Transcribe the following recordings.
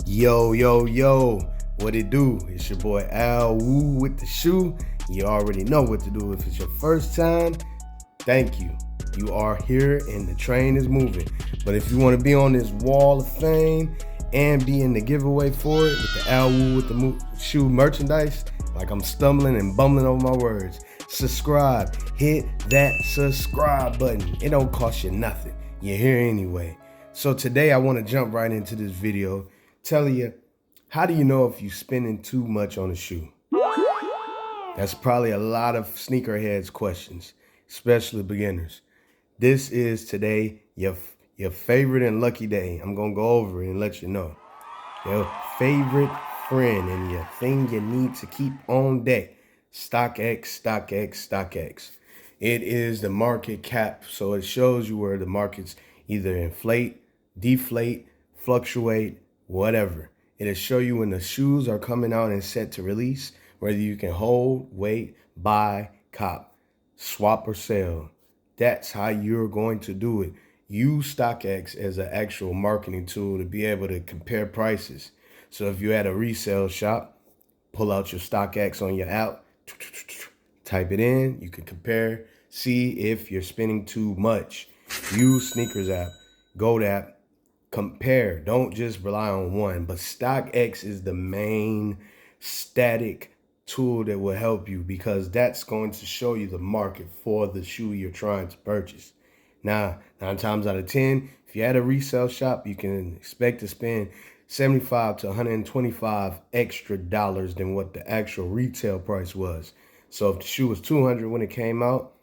Yo, yo, yo, what it do? It's your boy Al Woo with the shoe. You already know what to do. If it's your first time, thank you. You are here and the train is moving. But if you want to be on this wall of fame and be in the giveaway for it with the Al Woo with the shoe merchandise, like I'm stumbling and bumbling over my words, subscribe. Hit that subscribe button. It don't cost you nothing. You're here anyway. So today I want to jump right into this video telling you, how do you know if you're spending too much on a shoe? That's probably a lot of sneakerheads questions, especially beginners. This is today your favorite and lucky day. I'm going to go over it and let you know. Your favorite friend and your thing you need to keep on deck. StockX, StockX, StockX. It is the market cap, so it shows you where the markets either inflate, deflate, fluctuate, whatever. It'll show you when the shoes are coming out and set to release, whether you can hold, wait, buy, cop, swap, or sell. That's how you're going to do it. Use StockX as an actual marketing tool to be able to compare prices. So if you're at a resale shop, pull out your StockX on your app, type it in, you can compare, see if you're spending too much. Use Sneakers app, Goat app, compare. Don't just rely on one, but StockX is the main static tool that will help you because that's going to show you the market for the shoe you're trying to purchase. Now, 9 times out of 10, if you're at a resale shop, you can expect to spend $75 to $125 extra dollars than what the actual retail price was. So if the shoe was $200 when it came out,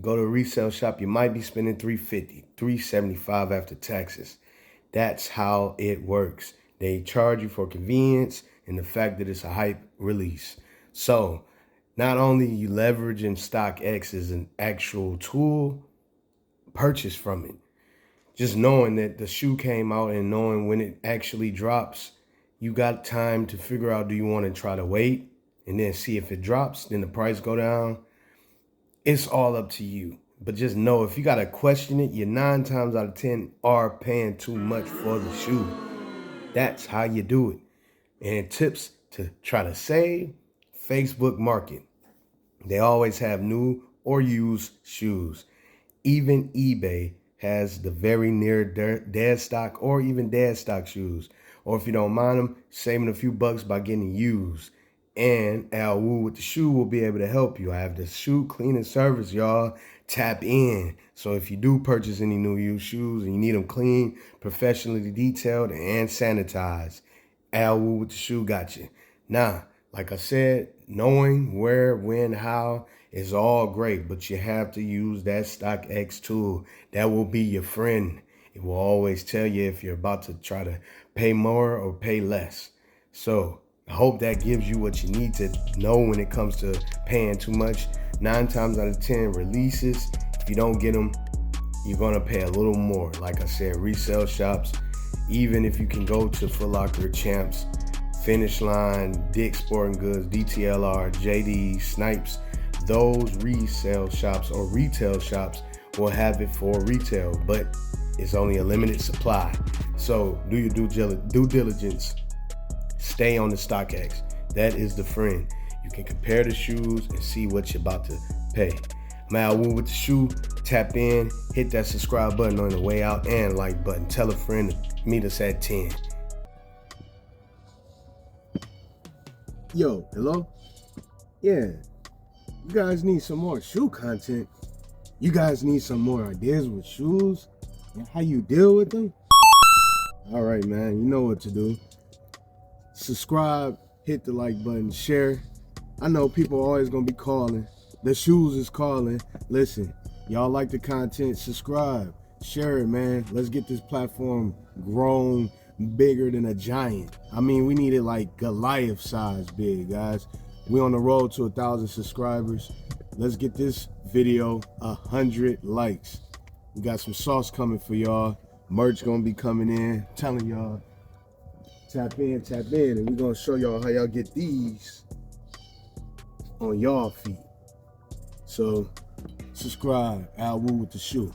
go to a resale shop, you might be spending $350, $375 after taxes. That's how it works. They charge you for convenience and the fact that it's a hype release. So not only you leveraging StockX as an actual tool, purchase from it. Just knowing that the shoe came out and knowing when it actually drops, you got time to figure out, do you want to try to wait and then see if it drops, then the price go down? It's all up to you. But just know, if you got to question it, you 9 times out of 10 are paying too much for the shoe. That's how you do it. And tips to try to save: Facebook Market. They always have new or used shoes. Even eBay has the very near dead stock or even dead stock shoes. Or if you don't mind them, saving a few bucks by getting used. And Al Woo with the shoe will be able to help you. I have the shoe cleaning service, y'all. Tap in. So if you do purchase any new used shoes and you need them clean, professionally detailed, and sanitized, Al Woo with the shoe got you. Now, like I said, knowing where, when, how is all great, but you have to use that StockX tool. That will be your friend. It will always tell you if you're about to try to pay more or pay less. So I hope that gives you what you need to know when it comes to paying too much. 9 times out of 10 releases, if you don't get them, you're going to pay a little more. Like I said, resale shops, even if you can go to Foot Locker, Champs, Finish Line, Dick's Sporting Goods, DTLR, JD, Snipes, those resale shops or retail shops will have it for retail, but it's only a limited supply. So do your due diligence. Stay on the StockX. That is the friend. You can compare the shoes and see what you're about to pay. I'm Al Woo with the shoe. Tap in, hit that subscribe button on the way out and like button. Tell a friend to meet us at 10. Yo, hello? Yeah, you guys need some more shoe content. You guys need some more ideas with shoes and how you deal with them. All right, man, you know what to do. Subscribe, hit the like button, share. I know people are always gonna be calling. The shoes is calling. Listen, y'all like the content, subscribe, share it, man. Let's get this platform grown bigger than a giant. I mean, we need it like Goliath size big, guys. We on the road to 1,000 subscribers. Let's get this video 100 likes. We got some sauce coming for y'all. Merch gonna be coming in. I'm telling y'all, tap in, and we're gonna show y'all how y'all get these on y'all feet. So subscribe, Al Woo with the shoe.